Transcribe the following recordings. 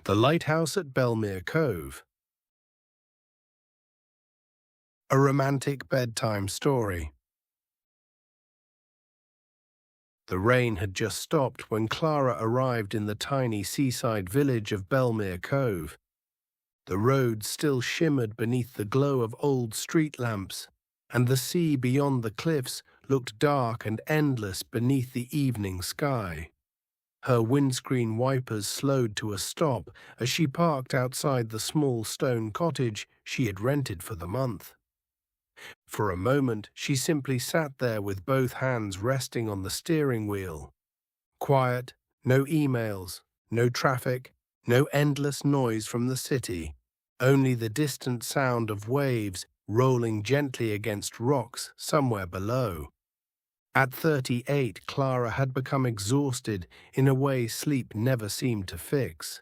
The Lighthouse at Bellmere Cove. A romantic bedtime story. The rain had just stopped when Clara arrived in the tiny seaside village of Bellmere Cove. The road still shimmered beneath the glow of old street lamps, and the sea beyond the cliffs looked dark and endless beneath the evening sky. Her windscreen wipers slowed to a stop as she parked outside the small stone cottage she had rented for the month. For a moment, she simply sat there with both hands resting on the steering wheel. Quiet, no emails, no traffic, no endless noise from the city, only the distant sound of waves rolling gently against rocks somewhere below. At 38, Clara had become exhausted in a way sleep never seemed to fix.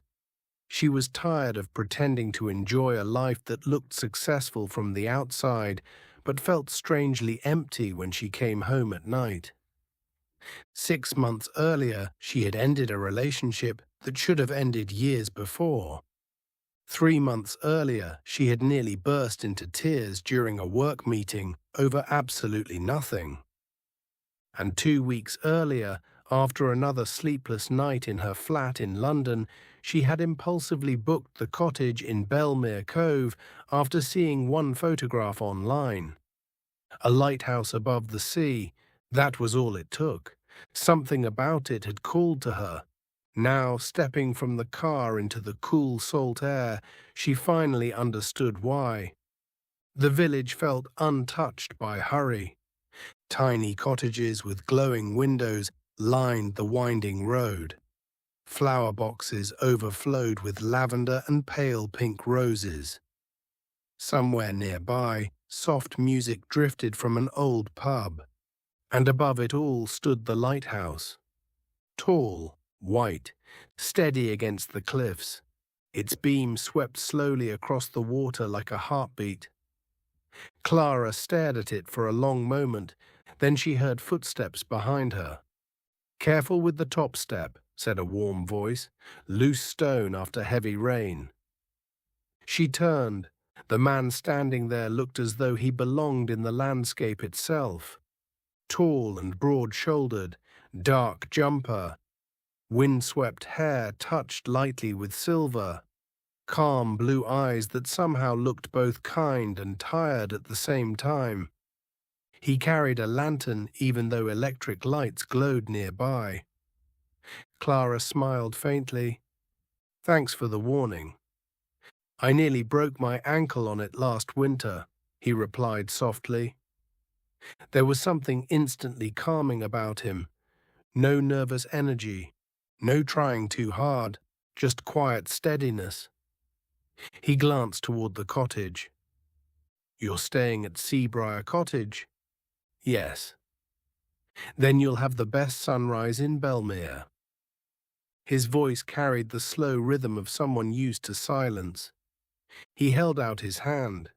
She was tired of pretending to enjoy a life that looked successful from the outside, but felt strangely empty when she came home at night. 6 months earlier, she had ended a relationship that should have ended years before. 3 months earlier, she had nearly burst into tears during a work meeting over absolutely nothing. And 2 weeks earlier, after another sleepless night in her flat in London, she had impulsively booked the cottage in Bellmere Cove after seeing one photograph online. A lighthouse above the sea, that was all it took. Something about it had called to her. Now, stepping from the car into the cool salt air, she finally understood why. The village felt untouched by hurry. Tiny cottages with glowing windows lined the winding road. Flower boxes overflowed with lavender and pale pink roses. Somewhere nearby, soft music drifted from an old pub, and above it all stood the lighthouse. Tall, white, steady against the cliffs. Its beam swept slowly across the water like a heartbeat. Clara stared at it for a long moment, then she heard footsteps behind her. "Careful with the top step," said a warm voice, "loose stone after heavy rain." She turned. The man standing there looked as though he belonged in the landscape itself. Tall and broad-shouldered, dark jumper, windswept hair touched lightly with silver, calm blue eyes that somehow looked both kind and tired at the same time. He carried a lantern even though electric lights glowed nearby. Clara smiled faintly. "Thanks for the warning." "I nearly broke my ankle on it last winter," he replied softly. There was something instantly calming about him. No nervous energy, no trying too hard, just quiet steadiness. He glanced toward the cottage. "You're staying at Seabriar Cottage?" "Yes." "Then you'll have the best sunrise in Bellmere." His voice carried the slow rhythm of someone used to silence. He held out his hand.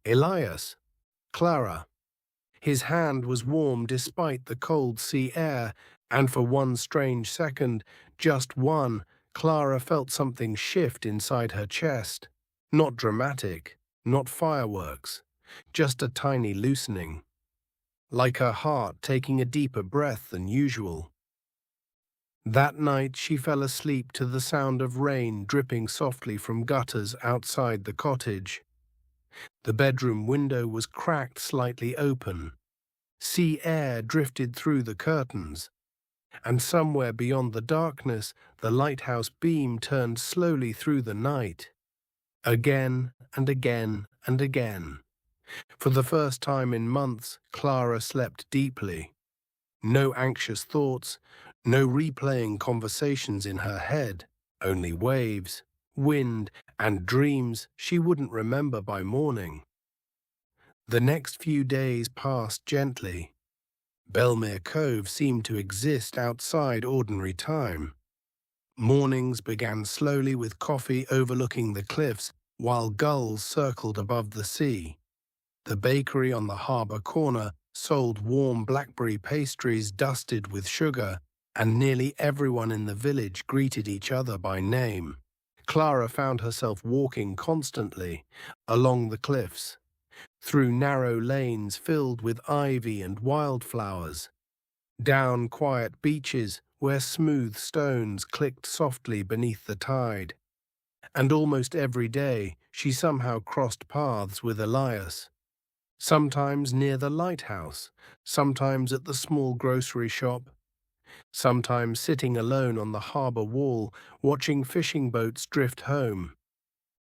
"Elias." "Clara." His hand was warm despite the cold sea air, and for one strange second, just one, Clara felt something shift inside her chest. Not dramatic, not fireworks, just a tiny loosening. Like her heart taking a deeper breath than usual. That night she fell asleep to the sound of rain dripping softly from gutters outside the cottage. The bedroom window was cracked slightly open. Sea air drifted through the curtains, and somewhere beyond the darkness the lighthouse beam turned slowly through the night. Again and again and again. For the first time in months, Clara slept deeply. No anxious thoughts, no replaying conversations in her head, only waves, wind, and dreams she wouldn't remember by morning. The next few days passed gently. Bellmere Cove seemed to exist outside ordinary time. Mornings began slowly with coffee overlooking the cliffs while gulls circled above the sea. The bakery on the harbour corner sold warm blackberry pastries dusted with sugar, and nearly everyone in the village greeted each other by name. Clara found herself walking constantly along the cliffs, through narrow lanes filled with ivy and wildflowers, down quiet beaches where smooth stones clicked softly beneath the tide. And almost every day she somehow crossed paths with Elias, sometimes near the lighthouse, sometimes at the small grocery shop, sometimes sitting alone on the harbour wall watching fishing boats drift home.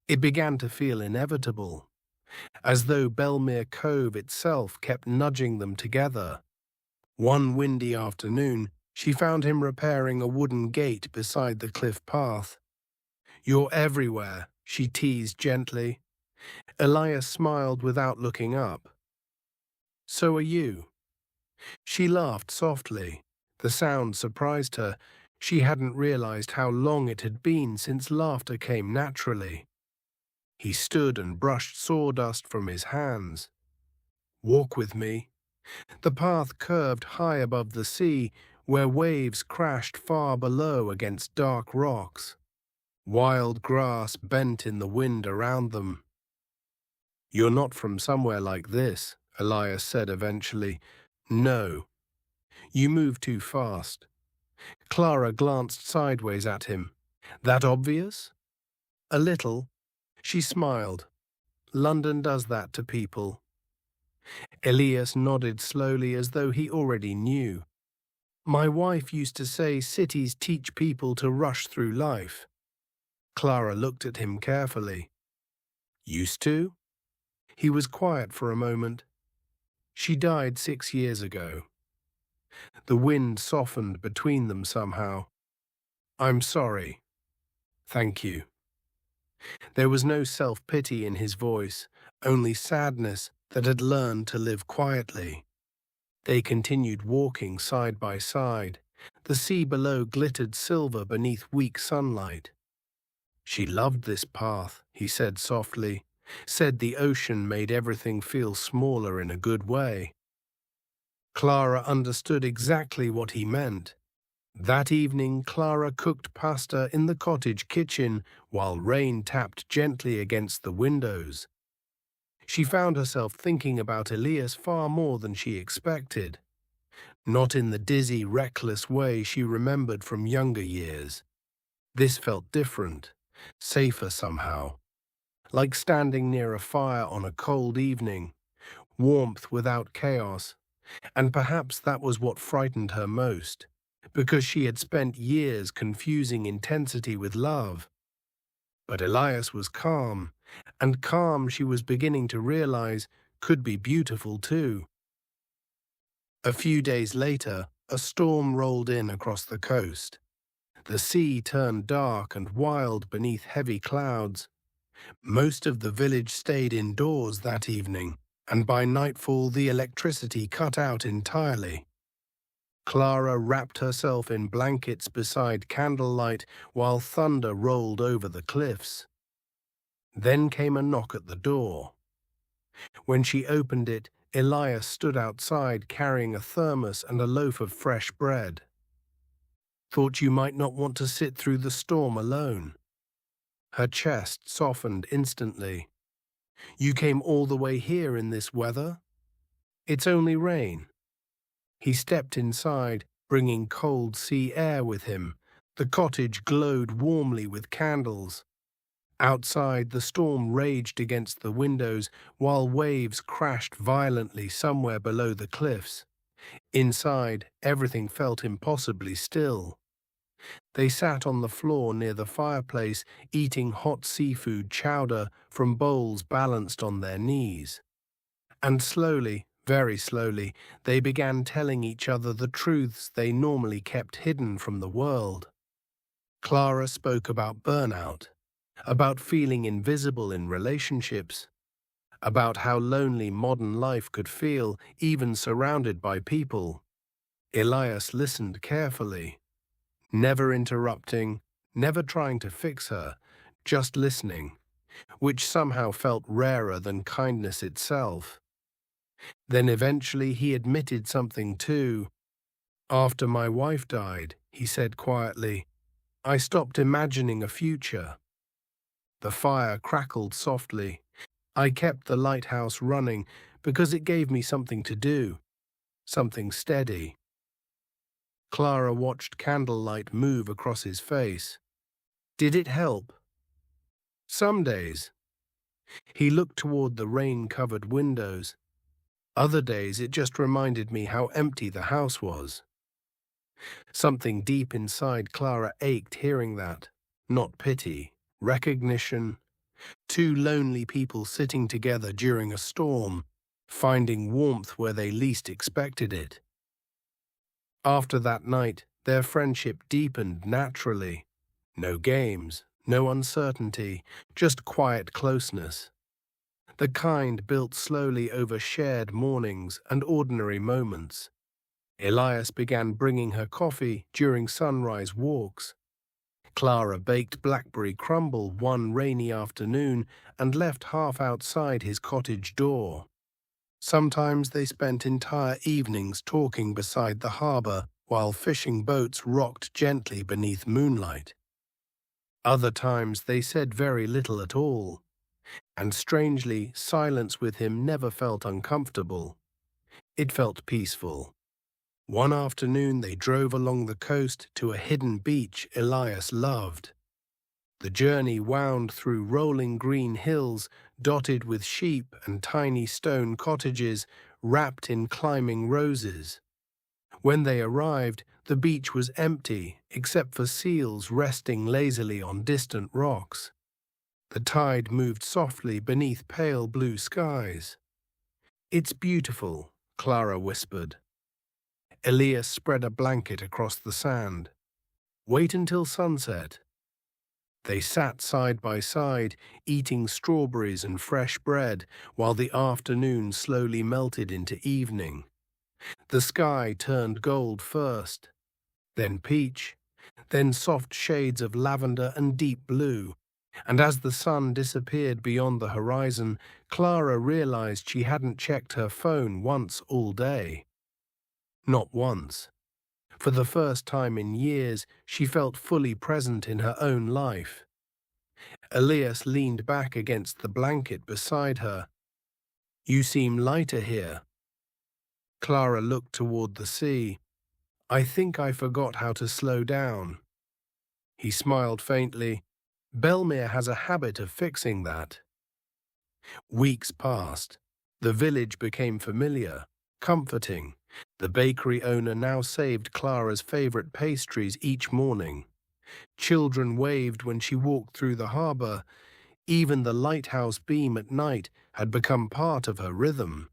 It began to feel inevitable, as though Bellmere Cove itself kept nudging them together. One windy afternoon, she found him repairing a wooden gate beside the cliff path. "You're everywhere," she teased gently. Elias smiled without looking up. "So are you." She laughed softly. The sound surprised her. She hadn't realized how long it had been since laughter came naturally. He stood and brushed sawdust from his hands. "Walk with me." The path curved high above the sea, where waves crashed far below against dark rocks. Wild grass bent in the wind around them. "You're not from somewhere like this," Elias said eventually. "No. You move too fast." Clara glanced sideways at him. "That obvious?" "A little." She smiled. "London does that to people." Elias nodded slowly as though he already knew. "My wife used to say cities teach people to rush through life." Clara looked at him carefully. "Used to?" He was quiet for a moment. "She died 6 years ago." The wind softened between them somehow. "I'm sorry." "Thank you." There was no self-pity in his voice, only sadness that had learned to live quietly. They continued walking side by side. The sea below glittered silver beneath weak sunlight. "She loved this path," he said softly, said the ocean made everything feel smaller in a good way. Clara understood exactly what he meant. That evening, Clara cooked pasta in the cottage kitchen while rain tapped gently against the windows. She found herself thinking about Elias far more than she expected, not in the dizzy, reckless way she remembered from younger years. This felt different, safer somehow, like standing near a fire on a cold evening, warmth without chaos, and perhaps that was what frightened her most, because she had spent years confusing intensity with love. But Elias was calm, and calm, she was beginning to realize, could be beautiful too. A few days later, a storm rolled in across the coast. The sea turned dark and wild beneath heavy clouds. Most of the village stayed indoors that evening, and by nightfall the electricity cut out entirely. Clara wrapped herself in blankets beside candlelight while thunder rolled over the cliffs. Then came a knock at the door. When she opened it, Elias stood outside carrying a thermos and a loaf of fresh bread. "Thought you might not want to sit through the storm alone." Her chest softened instantly. "You came all the way here in this weather?" "It's only rain." He stepped inside, bringing cold sea air with him. The cottage glowed warmly with candles. Outside, the storm raged against the windows while waves crashed violently somewhere below the cliffs. Inside, everything felt impossibly still. They sat on the floor near the fireplace, eating hot seafood chowder from bowls balanced on their knees. And slowly, very slowly, they began telling each other the truths they normally kept hidden from the world. Clara spoke about burnout, about feeling invisible in relationships, about how lonely modern life could feel, even surrounded by people. Elias listened carefully, never interrupting, never trying to fix her, just listening, which somehow felt rarer than kindness itself. Then eventually he admitted something too. "After my wife died," he said quietly, "I stopped imagining a future. The fire crackled softly. I kept the lighthouse running because it gave me something to do, something steady. Clara watched candlelight move across his face. Did it help? Some days. He looked toward the rain-covered windows. Other days it just reminded me how empty the house was. Something deep inside Clara ached hearing that. Not pity, recognition. Two lonely people sitting together during a storm, finding warmth where they least expected it. After that night, their friendship deepened naturally. No games, no uncertainty, just quiet closeness. The kind built slowly over shared mornings and ordinary moments. Elias began bringing her coffee during sunrise walks. Clara baked blackberry crumble one rainy afternoon and left half outside his cottage door. Sometimes they spent entire evenings talking beside the harbour while fishing boats rocked gently beneath moonlight. Other times they said very little at all, and strangely, silence with him never felt uncomfortable. It felt peaceful. One afternoon they drove along the coast to a hidden beach Elias loved. The journey wound through rolling green hills dotted with sheep and tiny stone cottages wrapped in climbing roses. When they arrived, the beach was empty except for seals resting lazily on distant rocks. The tide moved softly beneath pale blue skies. "It's beautiful," Clara whispered. Elias spread a blanket across the sand. "Wait until sunset." They sat side by side, eating strawberries and fresh bread, while the afternoon slowly melted into evening. The sky turned gold first, then peach, then soft shades of lavender and deep blue, and as the sun disappeared beyond the horizon, Clara realized she hadn't checked her phone once all day. Not once. For the first time in years, she felt fully present in her own life. Elias leaned back against the blanket beside her. "You seem lighter here." Clara looked toward the sea. "I think I forgot how to slow down." He smiled faintly. "Bellmere has a habit of fixing that." Weeks passed. The village became familiar, comforting. The bakery owner now saved Clara's favorite pastries each morning. Children waved when she walked through the harbour. Even the lighthouse beam at night had become part of her rhythm.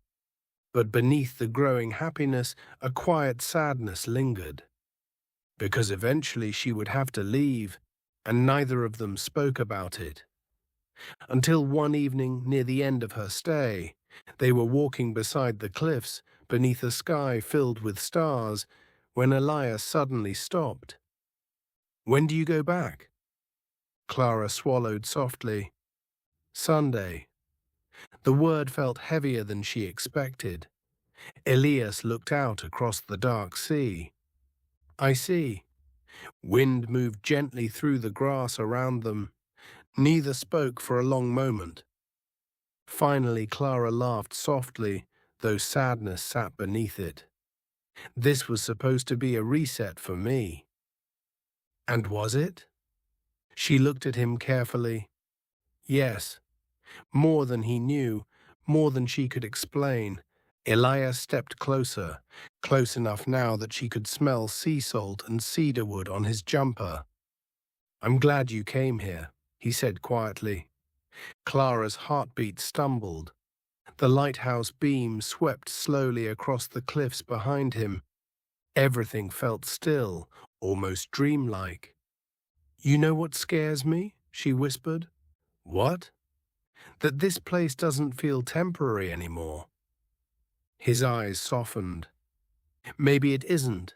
But beneath the growing happiness, a quiet sadness lingered. Because eventually she would have to leave, and neither of them spoke about it. Until one evening near the end of her stay, they were walking beside the cliffs beneath a sky filled with stars when Elias suddenly stopped. "When do you go back?" Clara swallowed softly. "Sunday." The word felt heavier than she expected. Elias looked out across the dark sea. "I see." Wind moved gently through the grass around them. Neither spoke for a long moment. Finally, Clara laughed softly, though sadness sat beneath it. "This was supposed to be a reset for me." "And was it?" She looked at him carefully. "Yes." More than he knew, more than she could explain. Elias stepped closer, close enough now that she could smell sea salt and cedarwood on his jumper. "I'm glad you came here," he said quietly. Clara's heartbeat stumbled. The lighthouse beam swept slowly across the cliffs behind him. Everything felt still, almost dreamlike. "You know what scares me?" she whispered. "What?" "That this place doesn't feel temporary anymore." His eyes softened. "Maybe it isn't."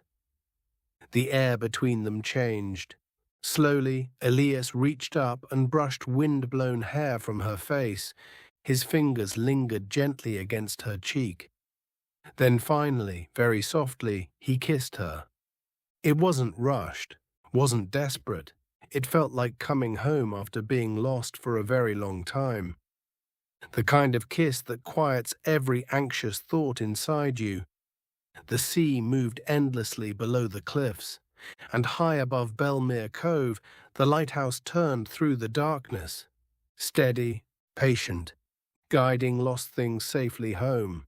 The air between them changed. Slowly, Elias reached up and brushed wind-blown hair from her face. His fingers lingered gently against her cheek. Then finally, very softly, he kissed her. It wasn't rushed, wasn't desperate. It felt like coming home after being lost for a very long time. The kind of kiss that quiets every anxious thought inside you. The sea moved endlessly below the cliffs, and high above Bellmere Cove, the lighthouse turned through the darkness, steady, patient, guiding lost things safely home.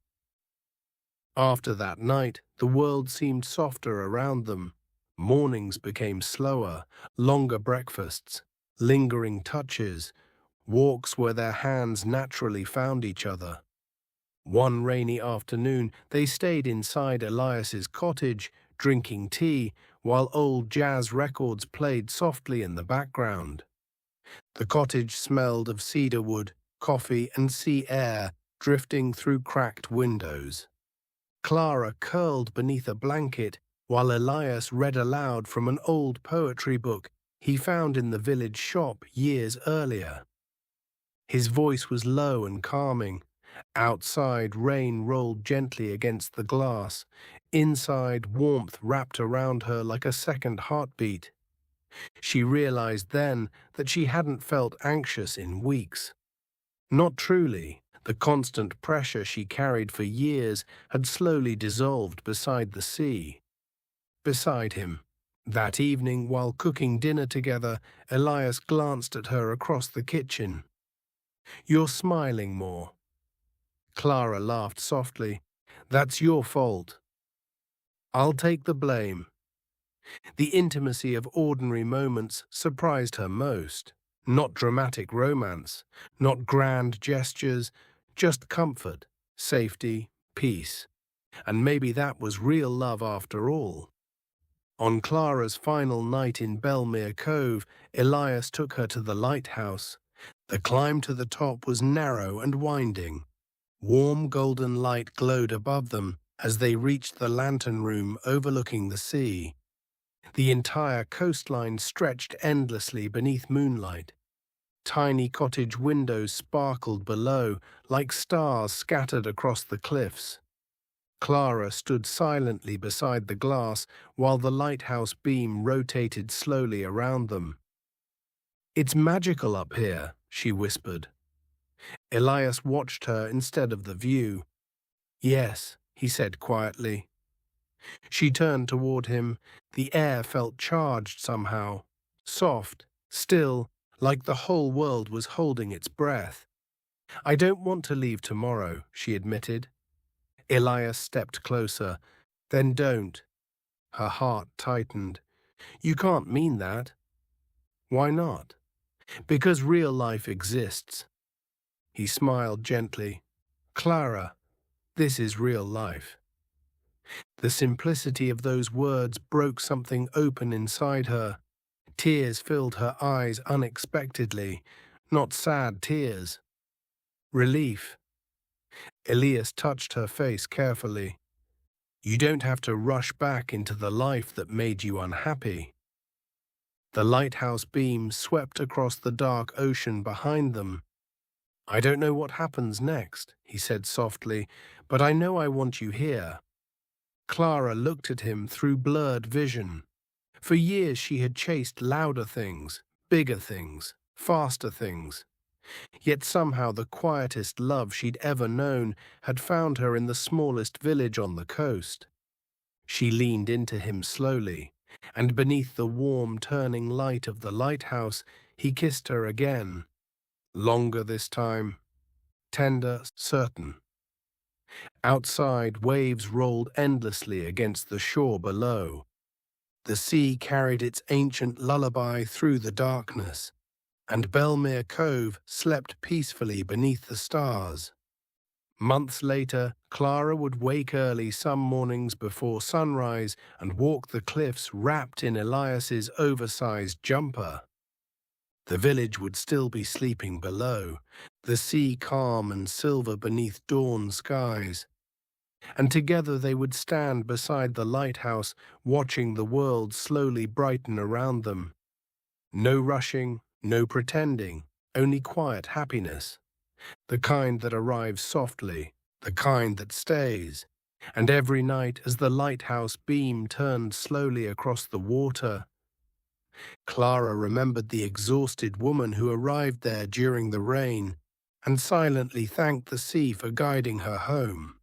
After that night, the world seemed softer around them. Mornings became slower, longer breakfasts, lingering touches, walks where their hands naturally found each other. One rainy afternoon, they stayed inside Elias's cottage, drinking tea, while old jazz records played softly in the background. The cottage smelled of cedar wood, coffee, and sea air drifting through cracked windows. Clara curled beneath a blanket while Elias read aloud from an old poetry book he found in the village shop years earlier. His voice was low and calming. Outside, rain rolled gently against the glass. Inside, warmth wrapped around her like a second heartbeat. She realized then that she hadn't felt anxious in weeks. Not truly. The constant pressure she carried for years had slowly dissolved beside the sea. Beside him. That evening, while cooking dinner together, Elias glanced at her across the kitchen. "You're smiling more." Clara laughed softly. "That's your fault. I'll take the blame." The intimacy of ordinary moments surprised her most. Not dramatic romance, not grand gestures, just comfort, safety, peace. And maybe that was real love after all. On Clara's final night in Bellmere Cove, Elias took her to the lighthouse. The climb to the top was narrow and winding. Warm golden light glowed above them as they reached the lantern room overlooking the sea. The entire coastline stretched endlessly beneath moonlight. Tiny cottage windows sparkled below, like stars scattered across the cliffs. Clara stood silently beside the glass while the lighthouse beam rotated slowly around them. "It's magical up here," she whispered. Elias watched her instead of the view. "Yes," he said quietly. She turned toward him. The air felt charged somehow, soft, still, like the whole world was holding its breath. "I don't want to leave tomorrow," she admitted. Elias stepped closer. "Then don't." Her heart tightened. "You can't mean that." "Why not?" "Because real life exists." He smiled gently. "Clara, this is real life." The simplicity of those words broke something open inside her. Tears filled her eyes unexpectedly, not sad tears. Relief. Elias touched her face carefully. "You don't have to rush back into the life that made you unhappy." The lighthouse beam swept across the dark ocean behind them. "I don't know what happens next," he said softly, "but I know I want you here." Clara looked at him through blurred vision. For years she had chased louder things, bigger things, faster things. Yet somehow the quietest love she'd ever known had found her in the smallest village on the coast. She leaned into him slowly, and beneath the warm turning light of the lighthouse, he kissed her again. Longer this time, tender, certain. Outside, waves rolled endlessly against the shore below. The sea carried its ancient lullaby through the darkness, and Bellmere Cove slept peacefully beneath the stars. Months later, Clara would wake early some mornings before sunrise and walk the cliffs wrapped in Elias's oversized jumper. The village would still be sleeping below, the sea calm and silver beneath dawn skies. And together they would stand beside the lighthouse, watching the world slowly brighten around them. No rushing, no pretending, only quiet happiness. The kind that arrives softly, the kind that stays. And every night, as the lighthouse beam turned slowly across the water, Clara remembered the exhausted woman who arrived there during the rain and silently thanked the sea for guiding her home.